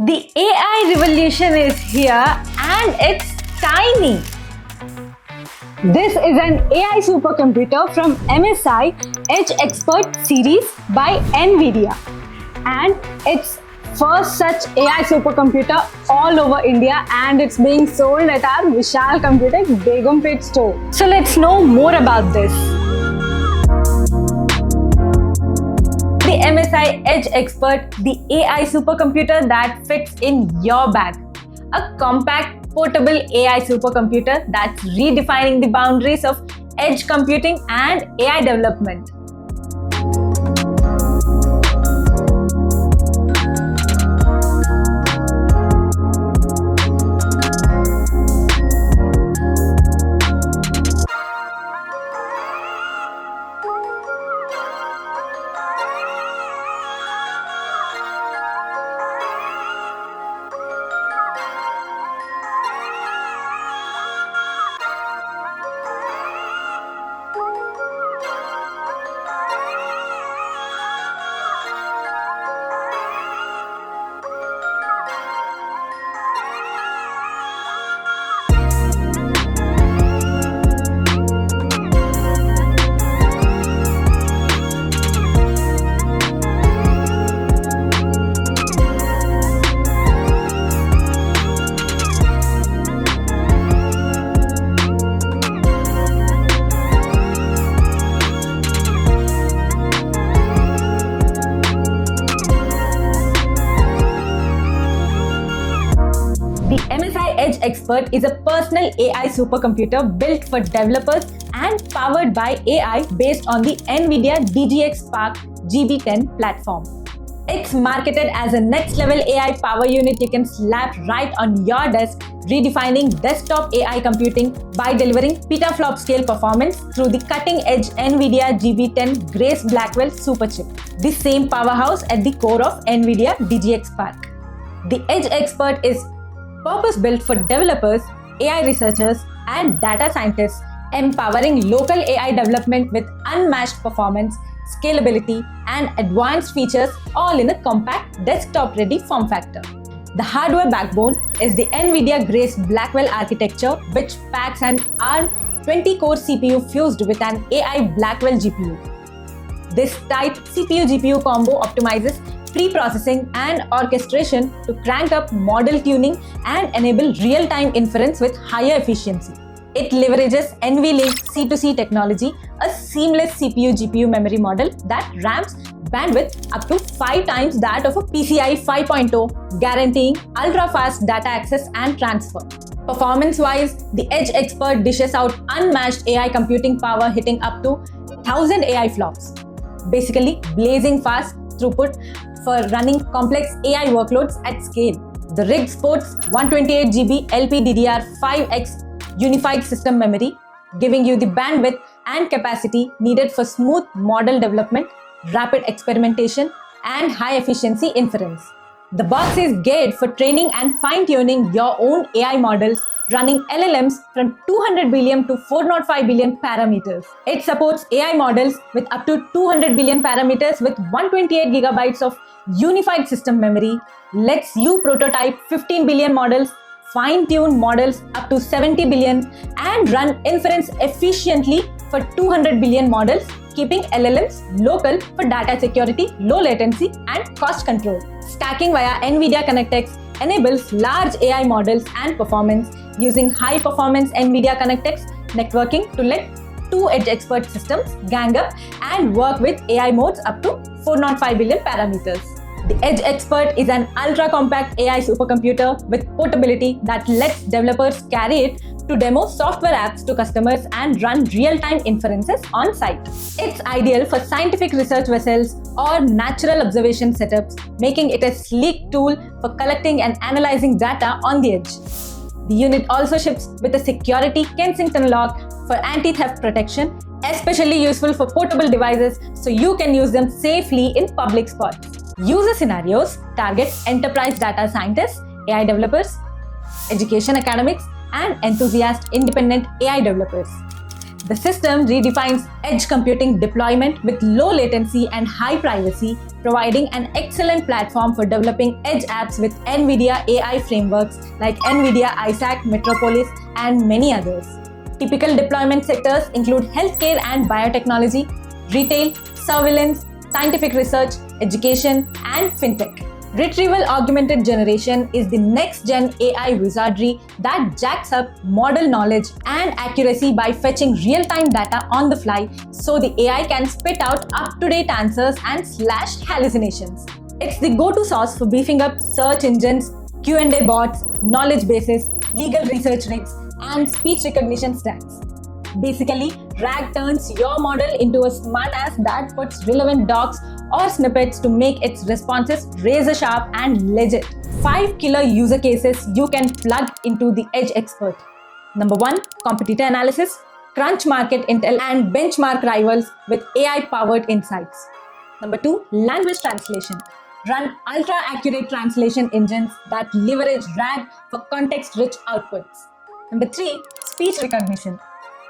The AI revolution is here and it's tiny. This is an AI supercomputer from MSI Edge Expert series by NVIDIA, and it's first such AI supercomputer all over India, and it's being sold at our Vishal Computex Begumpet store. So let's know more about this. The MSI Edge Expert, the AI supercomputer that fits in your bag. A compact, portable AI supercomputer that's redefining the boundaries of edge computing and AI development. The MSI Edge Expert is a personal AI supercomputer built for developers and powered by AI based on the NVIDIA DGX Spark GB10 platform. It's marketed as a next-level AI power unit you can slap right on your desk, redefining desktop AI computing by delivering petaflop scale performance through the cutting-edge NVIDIA GB10 Grace Blackwell superchip, the same powerhouse at the core of NVIDIA DGX Spark. The Edge Expert is purpose-built for developers, AI researchers, and data scientists, empowering local AI development with unmatched performance, scalability, and advanced features, all in a compact, desktop-ready form factor. The hardware backbone is the NVIDIA Grace Blackwell architecture, which packs an ARM 20-core CPU fused with an AI Blackwell GPU. This tight CPU-GPU combo optimizes pre-processing and orchestration to crank up model tuning and enable real-time inference with higher efficiency. It leverages NVLink C2C technology, a seamless CPU-GPU memory model that ramps bandwidth up to 5 times that of a PCIe 5.0, guaranteeing ultra-fast data access and transfer. Performance-wise, the Edge Expert dishes out unmatched AI computing power, hitting up to 1000 AI flops. Basically, blazing fast throughput for running complex AI workloads at scale. The rig sports 128GB LPDDR5X unified system memory, giving you the bandwidth and capacity needed for smooth model development, rapid experimentation, and high-efficiency inference. The box is geared for training and fine-tuning your own AI models, running LLMs from 200 billion to 405 billion parameters. It supports AI models with up to 200 billion parameters with 128 gigabytes of unified system memory, lets you prototype 15 billion models, fine-tune models up to 70 billion, and run inference efficiently for 200 billion models, keeping LLMs local for data security, low latency, and cost control. Stacking via NVIDIA ConnectX enables large AI models and performance using high-performance NVIDIA ConnectX networking to let 2 Edge Expert systems gang up and work with AI modes up to 405 billion parameters. The Edge Expert is an ultra-compact AI supercomputer with portability that lets developers carry it to demo software apps to customers and run real-time inferences on site. It's ideal for scientific research vessels or natural observation setups, making it a sleek tool for collecting and analyzing data on the edge. The unit also ships with a security Kensington lock for anti-theft protection, especially useful for portable devices so you can use them safely in public spots. User scenarios target enterprise data scientists, AI developers, education academics, and enthusiast independent AI developers. The system redefines edge computing deployment with low latency and high privacy, providing an excellent platform for developing edge apps with NVIDIA AI frameworks like NVIDIA Isaac, Metropolis, and many others. Typical deployment sectors include healthcare and biotechnology, retail, surveillance, scientific research, education, and fintech. Retrieval augmented generation is the next-gen AI wizardry that jacks up model knowledge and accuracy by fetching real-time data on the fly so the AI can spit out up-to-date answers and slash hallucinations. It's the go-to source for beefing up search engines, Q&A bots, knowledge bases, legal research rigs, and speech recognition stacks. Basically, RAG turns your model into a smartass that puts relevant docs or snippets to make its responses razor sharp and legit. 5 killer user cases you can plug into the Edge Expert. Number 1, competitor analysis, crunch market intel and benchmark rivals with AI-powered insights. Number 2, language translation. Run ultra-accurate translation engines that leverage RAG for context-rich outputs. Number 3, speech recognition.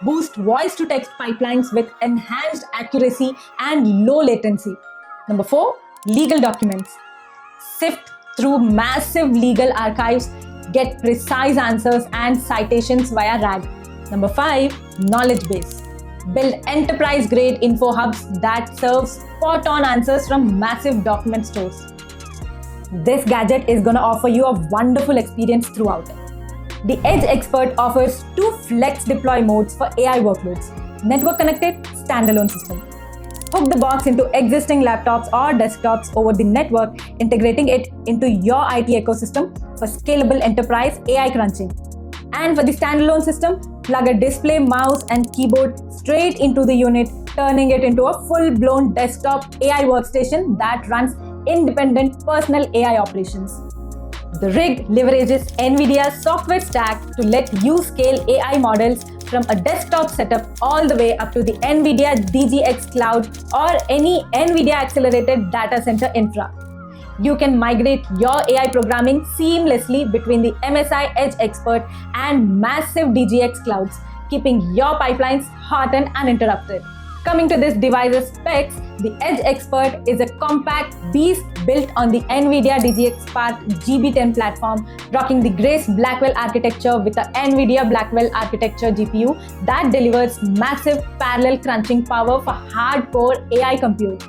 Boost voice-to-text pipelines with enhanced accuracy and low latency. Number 4, legal documents. Sift through massive legal archives, get precise answers and citations via RAG. Number 5, knowledge base. Build enterprise-grade info hubs that serve spot-on answers from massive document stores. This gadget is going to offer you a wonderful experience throughout. The Edge Expert offers 2 flex deploy modes for AI workloads: network connected, standalone system. Hook the box into existing laptops or desktops over the network, integrating it into your IT ecosystem for scalable enterprise AI crunching. And for the standalone system, plug a display, mouse, and keyboard straight into the unit, turning it into a full-blown desktop AI workstation that runs independent personal AI operations. The rig leverages NVIDIA's software stack to let you scale AI models from a desktop setup all the way up to the NVIDIA DGX Cloud or any NVIDIA accelerated data center infra. You can migrate your AI programming seamlessly between the MSI Edge Expert and massive DGX clouds, keeping your pipelines hot and uninterrupted. Coming to this device's specs, the Edge Expert is a compact beast built on the NVIDIA DGX Spark GB10 platform, rocking the Grace Blackwell architecture with the NVIDIA Blackwell architecture GPU that delivers massive parallel crunching power for hardcore AI compute.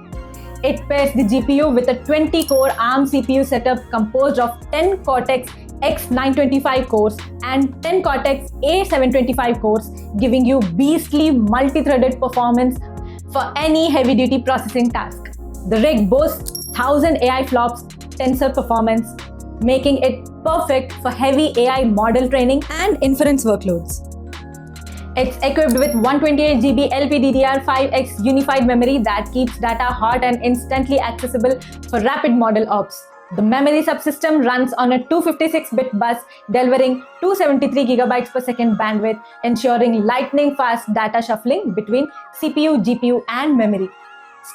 It pairs the GPU with a 20-core ARM CPU setup composed of 10 Cortex X925 cores and 10 Cortex A725 cores, giving you beastly multi-threaded performance for any heavy-duty processing task. The rig boasts 1000 AI flops tensor performance, making it perfect for heavy AI model training and inference workloads. It's equipped with 128GB LPDDR5X unified memory that keeps data hot and instantly accessible for rapid model ops. The memory subsystem runs on a 256-bit bus, delivering 273GB per second bandwidth, ensuring lightning-fast data shuffling between CPU, GPU, and memory.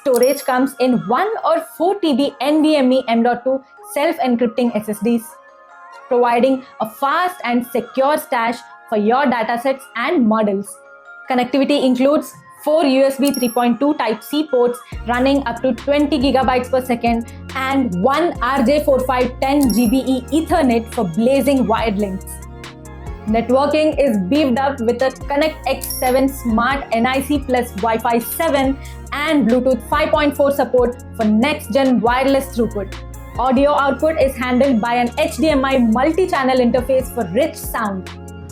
Storage comes in 1 or 4 TB NVMe M.2 self-encrypting SSDs, providing a fast and secure stash for your datasets and models. Connectivity includes 4 USB 3.2 Type-C ports running up to 20GB per second and 1 RJ4510 GBE Ethernet for blazing wired links. Networking is beefed up with a Connect X7 Smart NIC plus Wi-Fi 7 and Bluetooth 5.4 support for next-gen wireless throughput. Audio output is handled by an HDMI multi-channel interface for rich sound.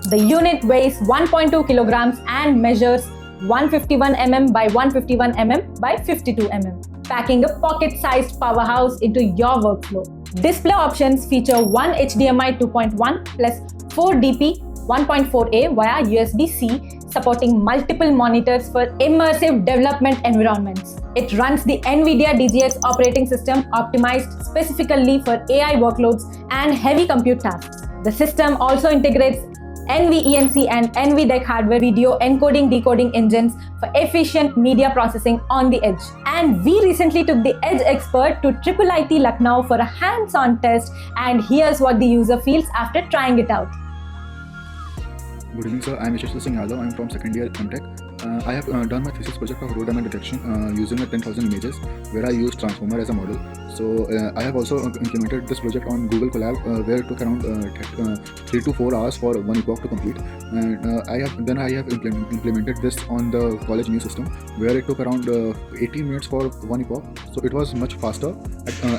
The unit weighs 1.2 kilograms and measures 151 mm by 151 mm by 52 mm, packing a pocket-sized powerhouse into your workflow. Display options feature one HDMI 2.1 plus 4 DP 1.4a via USB-C, supporting multiple monitors for immersive development environments. It runs the NVIDIA DGX operating system optimized specifically for AI workloads and heavy compute tasks. The system also integrates NVENC and NVDEC hardware video encoding decoding engines for efficient media processing on the edge. And we recently took the Edge Expert to IIIT Lucknow for a hands-on test, and here's what the user feels after trying it out. Good evening, sir. I am Yashasvi Singh Yadav. I am from second year MTech. I have done my thesis project of road damage detection using a 10,000 images, where I used Transformer as a model. So I have also implemented this project on Google Colab, where it took around 3 to 4 hours for one epoch to complete. And I have implemented this on the college new system, where it took around 18 minutes for one epoch. So it was much faster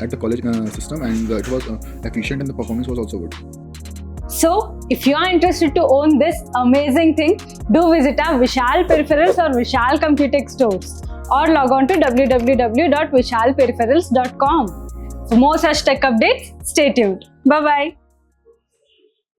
at the college system, and it was efficient, and the performance was also good. So, if you are interested to own this amazing thing, do visit our Vishal Peripherals or Vishal Computex stores, or log on to www.vishalperipherals.com. For more such tech updates, stay tuned. Bye-bye.